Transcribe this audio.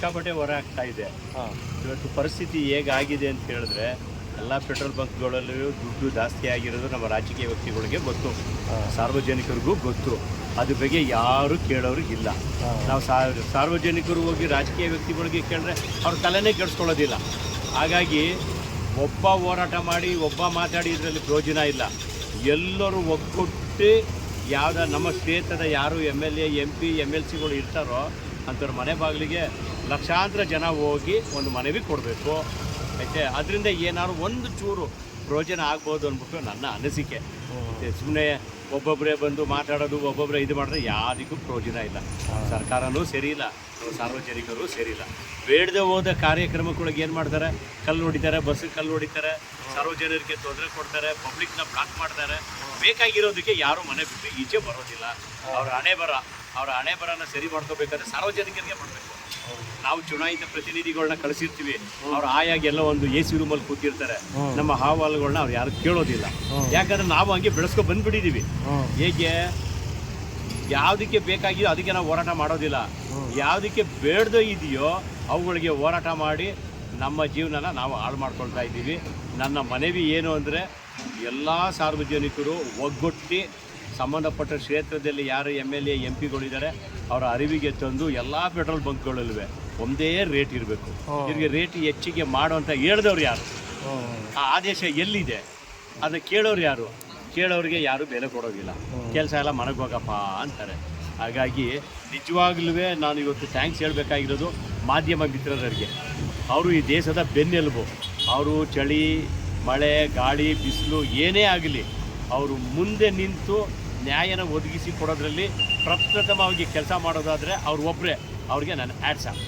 ಸಿಕ್ಕಾಪಟ್ಟೆ ಹೊರ ಆಗ್ತಾ ಇದೆ. ಇವತ್ತು ಪರಿಸ್ಥಿತಿ ಹೇಗಾಗಿದೆ ಅಂತ ಹೇಳಿದ್ರೆ ಎಲ್ಲ ಪೆಟ್ರೋಲ್ ಬಂಕ್ಗಳಲ್ಲೂ ದುಡ್ಡು ಜಾಸ್ತಿ ಆಗಿರೋದು ನಮ್ಮ ರಾಜಕೀಯ ವ್ಯಕ್ತಿಗಳಿಗೆ ಗೊತ್ತು, ಸಾರ್ವಜನಿಕರಿಗೂ ಗೊತ್ತು. ಅದ್ರ ಬಗ್ಗೆ ಯಾರು ಕೇಳೋರಿಗಿಲ್ಲ. ನಾವು ಸಾರ್ವಜನಿಕರು ಹೋಗಿ ರಾಜಕೀಯ ವ್ಯಕ್ತಿಗಳಿಗೆ ಕೇಳಿದ್ರೆ ಅವ್ರ ತಲೆನೇ ಕೆಡಿಸ್ಕೊಳ್ಳೋದಿಲ್ಲ. ಹಾಗಾಗಿ ಒಬ್ಬ ಹೋರಾಟ ಮಾಡಿ ಒಬ್ಬ ಮಾತಾಡಿ ಇದರಲ್ಲಿ ಪ್ರಯೋಜನ ಇಲ್ಲ. ಎಲ್ಲರೂ ಒಗ್ಗಟ್ಟು ನಮ್ಮ ಕ್ಷೇತ್ರದ ಯಾರು MLA MP MLCಗಳು ಇರ್ತಾರೋ ಅಂಥವ್ರ ಮನೆ ಬಾಗಿಲಿಗೆ ಲಕ್ಷಾಂತರ ಜನ ಹೋಗಿ ಒಂದು ಮನವಿ ಕೊಡಬೇಕು. ಆಯ್ತೆ, ಅದರಿಂದ ಏನಾದ್ರು ಒಂದು ಚೂರು ಪ್ರಯೋಜನ ಆಗ್ಬೋದು ಅಂದ್ಬಿಟ್ಟು ನನ್ನ ಅನಿಸಿಕೆ. ಸುಮ್ಮನೆ ಒಬ್ಬೊಬ್ಬರೇ ಬಂದು ಮಾತಾಡೋದು, ಒಬ್ಬೊಬ್ಬರೇ ಇದು ಮಾಡಿದ್ರೆ ಯಾವುದಕ್ಕೂ ಪ್ರಯೋಜನ ಇಲ್ಲ. ಸರ್ಕಾರನೂ ಸರಿ ಇಲ್ಲ, ಸಾರ್ವಜನಿಕರು ಸರಿ ಇಲ್ಲ. ಬೇಡದೆ ಹೋದ ಕಾರ್ಯಕ್ರಮಗಳಿಗೆ ಏನು ಮಾಡ್ತಾರೆ, ಕಲ್ಲು ಹೊಡಿತಾರೆ, ಬಸ್ಸಿಗೆ ಕಲ್ಲು ಹೊಡಿತಾರೆ, ಸಾರ್ವಜನಿಕರಿಗೆ ತೊಂದರೆ ಕೊಡ್ತಾರೆ, ಪಬ್ಲಿಕ್ನ ಬ್ಲಾಕ್ ಮಾಡ್ತಾರೆ. ಬೇಕಾಗಿರೋದಕ್ಕೆ ಯಾರು ಮನೆ ಬಿಟ್ಟು ಈಚೆ ಬರೋದಿಲ್ಲ. ಅವರ ಹಣೆ ಬರನ ಸರಿ ಮಾಡ್ಕೋಬೇಕಾದ್ರೆ ಸಾರ್ವಜನಿಕರಿಗೆ ಮಾಡಬೇಕು. ನಾವು ಚುನಾಯಿತ ಪ್ರತಿನಿಧಿಗಳನ್ನ ಕಳಿಸಿರ್ತೀವಿ, ಅವ್ರು ಆಯಾಗಿ ಎಲ್ಲ ಒಂದು AC ರೂಮಲ್ಲಿ ಕೂತಿರ್ತಾರೆ. ನಮ್ಮ ಅಹವಾಲುಗಳನ್ನ ಅವ್ರು ಯಾರು ಕೇಳೋದಿಲ್ಲ. ಯಾಕಂದ್ರೆ ನಾವು ಹಂಗೆ ಬೆಳೆಸ್ಕೊ ಬಂದ್ಬಿಟ್ಟಿದ್ದೀವಿ. ಹೇಗೆ ಯಾವುದಕ್ಕೆ ಬೇಕಾಗಿಯೋ ಅದಕ್ಕೆ ನಾವು ಹೋರಾಟ ಮಾಡೋದಿಲ್ಲ. ಯಾವುದಕ್ಕೆ ಬೇಡದೋ ಇದೆಯೋ ಅವುಗಳಿಗೆ ಹೋರಾಟ ಮಾಡಿ ನಮ್ಮ ಜೀವನನ ನಾವು ಹಾಳು ಮಾಡ್ಕೊಳ್ತಾ ಇದ್ದೀವಿ. ನನ್ನ ಮನವಿ ಏನು ಅಂದರೆ ಎಲ್ಲ ಸಾರ್ವಜನಿಕರು ಒಗ್ಗಟ್ಟಿ ಸಂಬಂಧಪಟ್ಟ ಕ್ಷೇತ್ರದಲ್ಲಿ ಯಾರು MLA MP ಗಳಿದ್ದಾರೆ ಅವರ ಅರಿವಿಗೆ ತಂದು ಎಲ್ಲ ಪೆಟ್ರೋಲ್ ಬಂಕ್ಗಳಲ್ಲೂ ಒಂದೇ ರೇಟ್ ಇರಬೇಕು. ಇವ್ರಿಗೆ ರೇಟ್ ಹೆಚ್ಚಿಗೆ ಮಾಡುವಂಥ ಹೇಳಿದವ್ರು ಯಾರು? ಆ ಆದೇಶ ಎಲ್ಲಿದೆ? ಅದನ್ನ ಕೇಳೋರು ಯಾರು? ಕೇಳೋರಿಗೆ ಯಾರು ಬೆಲೆ ಕೊಡೋದಿಲ್ಲ. ಕೆಲಸ ಎಲ್ಲ ಮನೆಗೆ ಹೋಗಪ್ಪ ಅಂತಾರೆ. ಹಾಗಾಗಿ ನಿಜವಾಗ್ಲೂ ನಾನು ಇವತ್ತು ಥ್ಯಾಂಕ್ಸ್ ಹೇಳಬೇಕಾಗಿರೋದು ಮಾಧ್ಯಮ ಮಿತ್ರರಿಗೆ. ಅವರು ಈ ದೇಶದ ಬೆನ್ನೆಲುಬು. ಅವರು ಚಳಿ ಮಳೆ ಗಾಳಿ ಬಿಸಿಲು ಏನೇ ಆಗಲಿ ಅವರು ಮುಂದೆ ನಿಂತು ನ್ಯಾಯನ ಒದಗಿಸಿ ಕೊಡೋದ್ರಲ್ಲಿ ಪ್ರಪ್ರಥಮವಾಗಿ ಕೆಲಸ ಮಾಡೋದಾದರೆ ಅವ್ರು ಒಬ್ಬರೇ. ಅವ್ರಿಗೆ ನಾನು ಹ್ಯಾಟ್ಸ್ ಆಫ್.